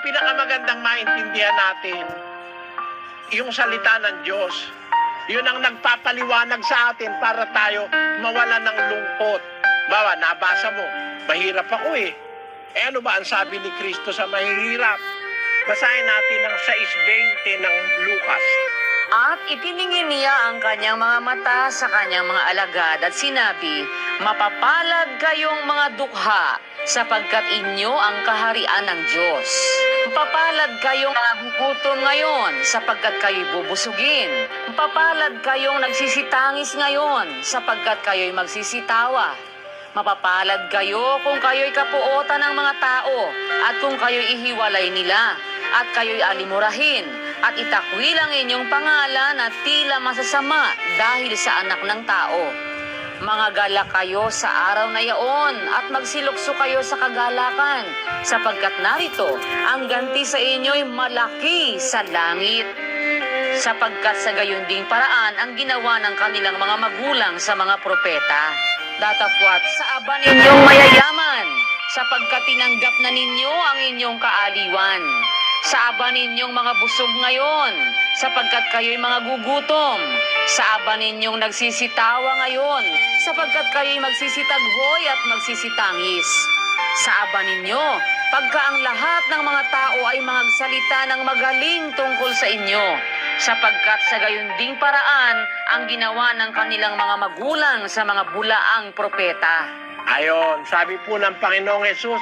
pinakamagandang maintindihan natin, yung salita ng Diyos. Yun ang nagpapaliwanag sa atin para tayo mawala ng lungkot. Bawa, nabasa mo, mahirap ako eh. Eh ano ba ang sabi ni Kristo sa mahihirap? Basahin natin ang 6:20 ng Lucas. At itiningin niya ang kanyang mga mata sa kanyang mga alagad at sinabi, "Mapapalad kayong mga dukha, sapagkat inyo ang kaharian ng Diyos. Mapapalad kayong nagugutom ngayon, sapagkat kayo'y bubusugin. Mapapalad kayong nagsisitangis ngayon, sapagkat kayo'y magsisitawa. Mapapalad kayo kung kayo'y kapuotan ng mga tao, at kung kayo'y ihiwalay nila, at kayo'y alimurahin, at itakwil ang inyong pangalan at tila masasama dahil sa anak ng tao. Mangagala kayo sa araw na yaon at magsilukso kayo sa kagalakan, sapagkat narito ang ganti sa inyo'y malaki sa langit. Sapagkat sa gayon ding paraan ang ginawa ng kanilang mga magulang sa mga propeta. Datapwat sa aba ninyong mayayaman, sapagkat tinanggap na ninyo ang inyong kaaliwan. Sa aba ninyong mga busog ngayon, sapagkat kayo'y mga gugutom. Sa aba ninyong nagsisitawa ngayon, sapagkat kayo'y magsisitaghoy at magsisitangis. Sa aba ninyo, pagka ang lahat ng mga tao ay magsalita ng magaling tungkol sa inyo, sapagkat sa gayon ding paraan ang ginawa ng kanilang mga magulang sa mga bulaang propeta." Ayon, sabi po ng Panginoong Hesus,